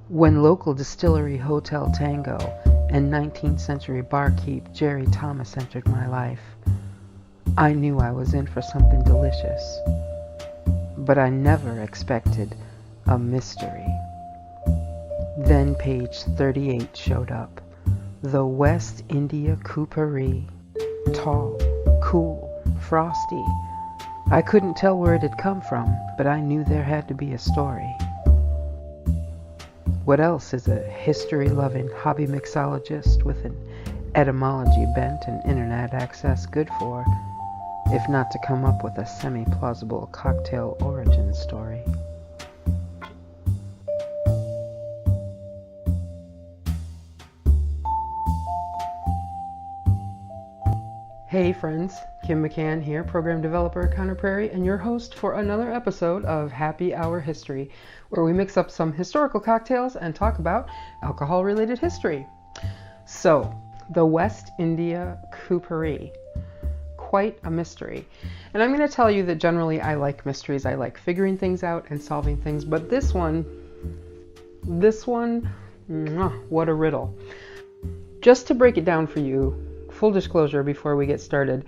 When local distillery Hotel Tango and 19th century barkeep Jerry Thomas entered my life, I knew I was in for something delicious. But I never expected a mystery. Then page 38 showed up. The West India Couperee. Tall, cool, frosty. I couldn't tell where it had come from, but I knew there had to be a story. What else is a history-loving hobby mixologist with an etymology bent and internet access good for, if not to come up with a semi-plausible cocktail origin story? Hey friends, Kim McCann here, program developer at Prairie, and your host for another episode of Happy Hour History, where we mix up some historical cocktails and talk about alcohol-related history. So, the West India Couperee. Quite a mystery. And I'm going to tell you that generally I like mysteries. I like figuring things out and solving things, but this one, what a riddle. Just to break it down for you, full disclosure before we get started,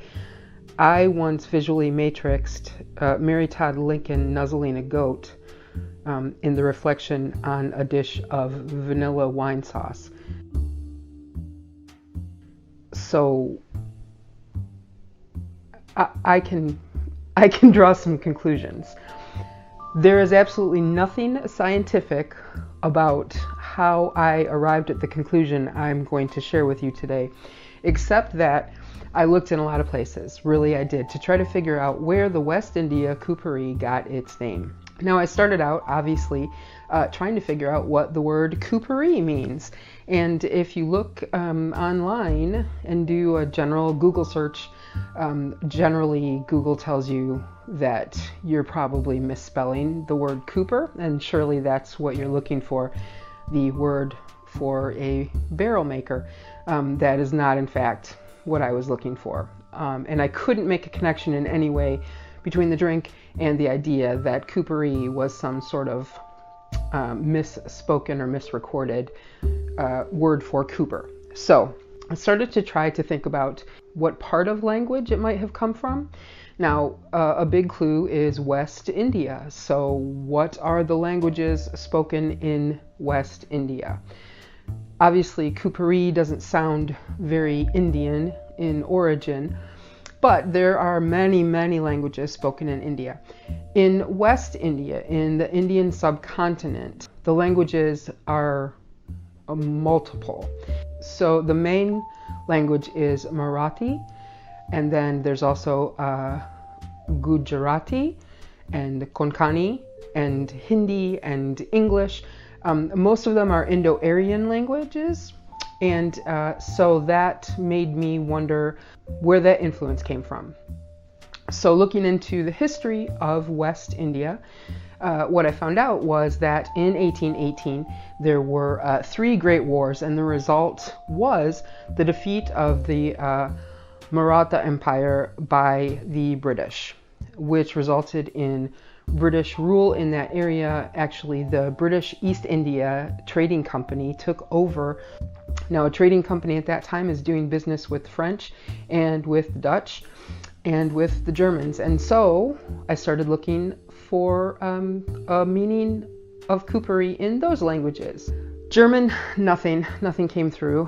I once visually matrixed Mary Todd Lincoln nuzzling a goat in the reflection on a dish of vanilla wine sauce. So I can draw some conclusions. There is absolutely nothing scientific about how I arrived at the conclusion I'm going to share with you today, except that I looked in a lot of places, really I did, to try to figure out where the West India Couperee got its name. Now I started out, obviously, trying to figure out what the word Couperee means. And if you look online and do a general Google search, generally Google tells you that you're probably misspelling the word Cooper, and surely that's what you're looking for, the word for a barrel maker. That is not, in fact, what I was looking for. And I couldn't make a connection in any way between the drink and the idea that Couperee was some sort of misspoken or misrecorded word for Cooper. So I started to try to think about what part of language it might have come from. Now, a big clue is West India. So what are the languages spoken in West India? Obviously, Couperee doesn't sound very Indian in origin, but there are many, many languages spoken in India. In West India, in the Indian Subcontinent, the languages are multiple. So the main language is Marathi, and then there's also Gujarati and Konkani and Hindi and English. Most of them are Indo-Aryan languages, and so that made me wonder where that influence came from. So looking into the history of West India, what I found out was that in 1818 there were 3 great wars, and the result was the defeat of the Maratha Empire by the British, which resulted in British rule in that area. Actually, the British East India Trading Company took over. Now, a trading company at that time is doing business with French and with the Dutch and with the Germans. And so I started looking for a meaning of Couperee in those languages. German, nothing came through.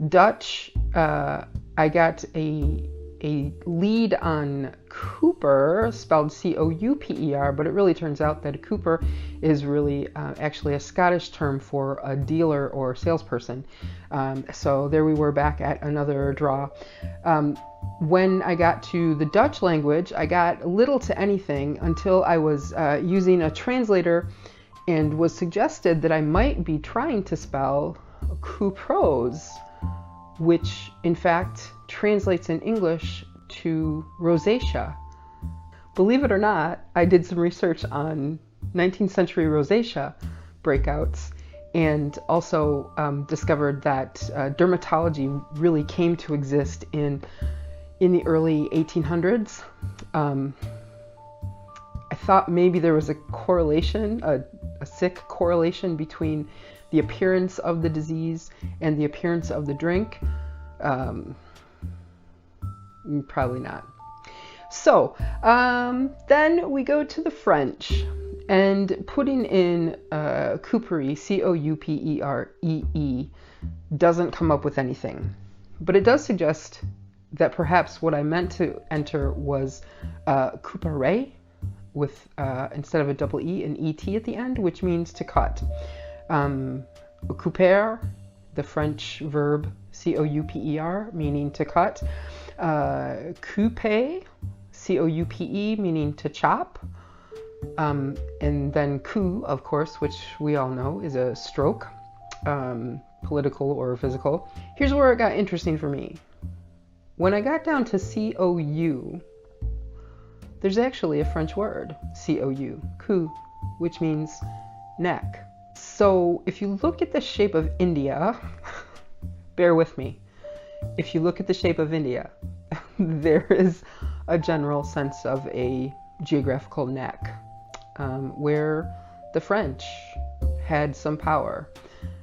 Dutch, I got a lead on Cooper, spelled C-O-U-P-E-R, but it really turns out that a Cooper is really actually a Scottish term for a dealer or salesperson. So there we were back at another draw. When I got to the Dutch language, I got little to anything until I was using a translator and was suggested that I might be trying to spell Couperose, which in fact translates in English to rosacea. Believe it or not, I did some research on 19th century rosacea breakouts and also discovered that dermatology really came to exist in the early 1800s. I thought maybe there was a correlation, a sick correlation between the appearance of the disease and the appearance of the drink? Probably not. So then we go to the French, and putting in Couperee, Couperee, doesn't come up with anything. But it does suggest that perhaps what I meant to enter was Couperee with instead of a double E, an ET at the end, which means to cut. Couper, the French verb Couper, meaning to cut. Couper, Coupe, meaning to chop. And then coup, of course, which we all know is a stroke, political or physical. Here's where it got interesting for me. When I got down to COU, there's actually a French word, cou, which means neck. So if you look at the shape of India, bear with me. If you look at the shape of India, there is a general sense of a geographical neck, where the French had some power.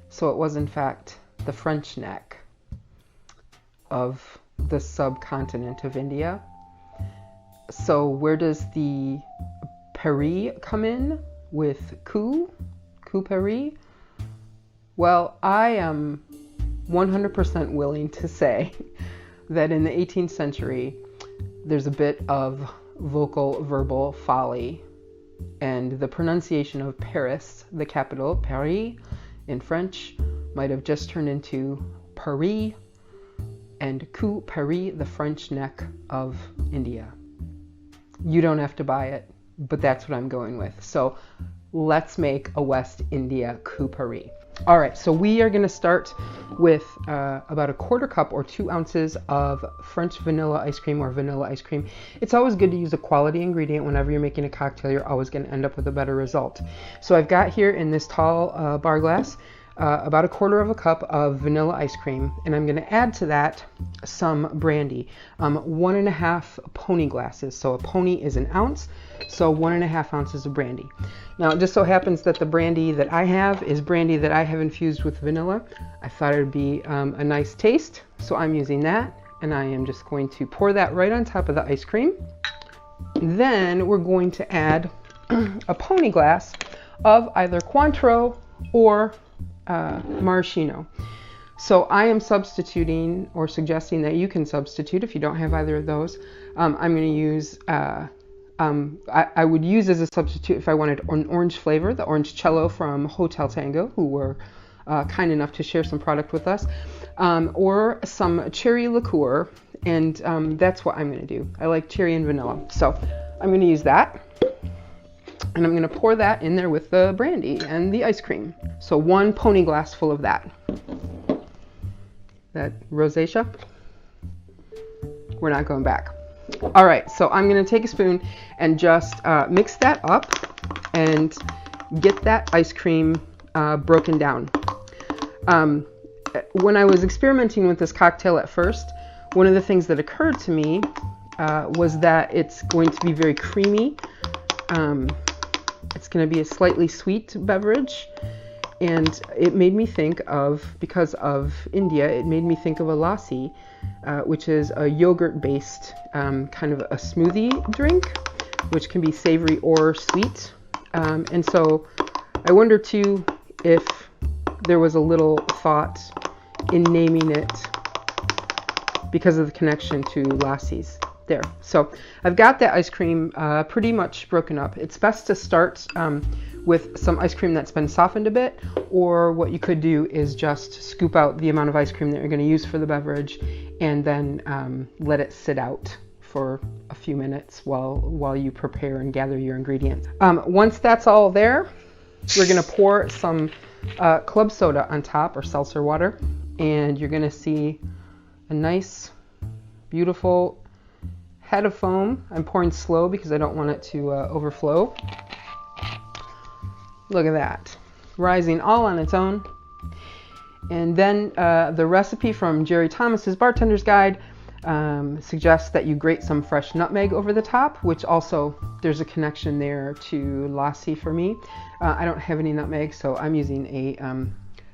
So it was in fact the French neck of the subcontinent of India. So where does the Prairie come in with Couperee? Well, I am 100% willing to say that in the 18th century, there's a bit of vocal verbal folly, and the pronunciation of Paris, the capital, Paris, in French, might have just turned into Paris, and Couperee, the French neck of India. You don't have to buy it, but that's what I'm going with. So let's make a West India Couperee. All right, so we are going to start with about a quarter cup or 2 ounces of French vanilla ice cream or vanilla ice cream. It's always good to use a quality ingredient. Whenever you're making a cocktail, you're always going to end up with a better result. So I've got here in this tall bar glass about a quarter of a cup of vanilla ice cream, and I'm going to add to that some brandy, 1.5 pony glasses. So a pony is an ounce, so 1.5 ounces of brandy. Now, it just so happens that the brandy that I have is brandy that I have infused with vanilla. I thought it would be a nice taste, so I'm using that, and I am just going to pour that right on top of the ice cream. Then we're going to add a pony glass of either Cointreau or maraschino. So I am substituting, or suggesting that you can substitute if you don't have either of those. I'm going to use, I would use as a substitute if I wanted an orange flavor, the orange cello from Hotel Tango, who were kind enough to share some product with us, or some cherry liqueur, and that's what I'm going to do. I like cherry and vanilla, so I'm going to use that. And I'm going to pour that in there with the brandy and the ice cream. So 1 pony glass full of that. That rosacea? We're not going back. All right, so I'm going to take a spoon and just mix that up and get that ice cream broken down. When I was experimenting with this cocktail at first, one of the things that occurred to me was that it's going to be very creamy. It's going to be a slightly sweet beverage, and it made me think of, because of India, it made me think of a lassi, which is a yogurt-based kind of a smoothie drink, which can be savory or sweet. And so I wonder too if there was a little thought in naming it because of the connection to lassis. There. So I've got that ice cream pretty much broken up. It's best to start with some ice cream that's been softened a bit, or what you could do is just scoop out the amount of ice cream that you're going to use for the beverage and then let it sit out for a few minutes while you prepare and gather your ingredients. Once that's all there, we're going to pour some club soda on top, or seltzer water, and you're going to see a nice, beautiful head of foam. I'm pouring slow because I don't want it to overflow. Look at that, rising all on its own. And then the recipe from Jerry Thomas's Bartender's Guide suggests that you grate some fresh nutmeg over the top, which also there's a connection there to lassi for me. I don't have any nutmeg, so I'm using a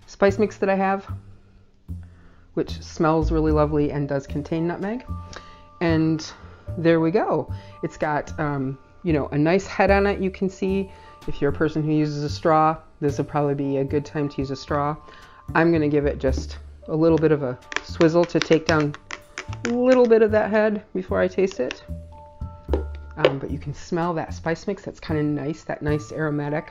spice mix that I have, which smells really lovely and does contain nutmeg. And there we go. It's got, you know, a nice head on it. You can see if you're a person who uses a straw, this would probably be a good time to use a straw. I'm going to give it just a little bit of a swizzle to take down a little bit of that head before I taste it. But you can smell that spice mix. That's kind of nice, that nice aromatic.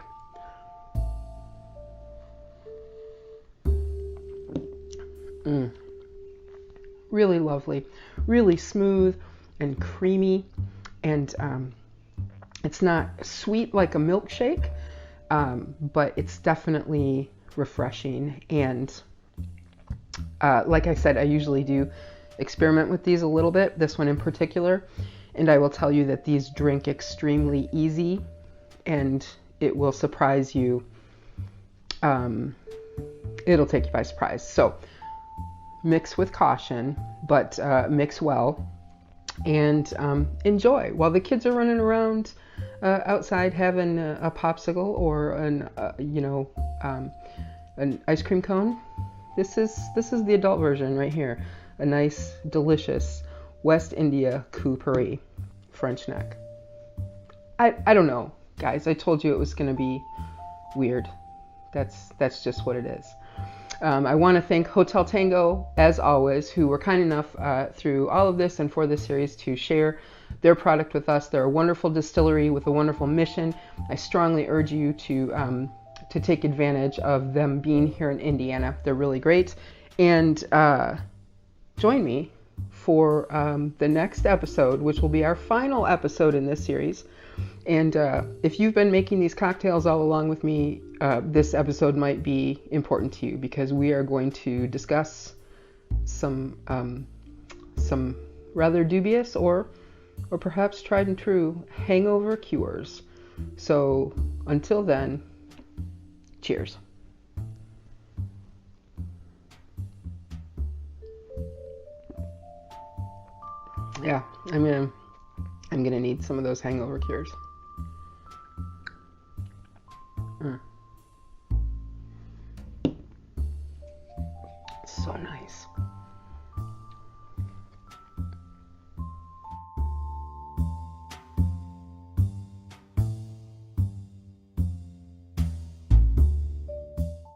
Really lovely, really smooth and creamy, and it's not sweet like a milkshake, but it's definitely refreshing. And like I said, I usually do experiment with these a little bit, this one in particular, and I will tell you that these drink extremely easy, and it will surprise you. It'll take you by surprise. So mix with caution, but mix well, and enjoy while the kids are running around outside having a popsicle or an ice cream cone. This is the adult version right here. A nice, delicious West India Couperee French neck. I don't know, guys. I told you it was going to be weird. That's just what it is. I want to thank Hotel Tango, as always, who were kind enough through all of this and for this series to share their product with us. They're a wonderful distillery with a wonderful mission. I strongly urge you to take advantage of them being here in Indiana. They're really great. And join me for the next episode, which will be our final episode in this series. And if you've been making these cocktails all along with me, this episode might be important to you, because we are going to discuss some rather dubious or perhaps tried and true hangover cures. So until then, cheers. Yeah, I'm gonna need some of those hangover cures. So nice.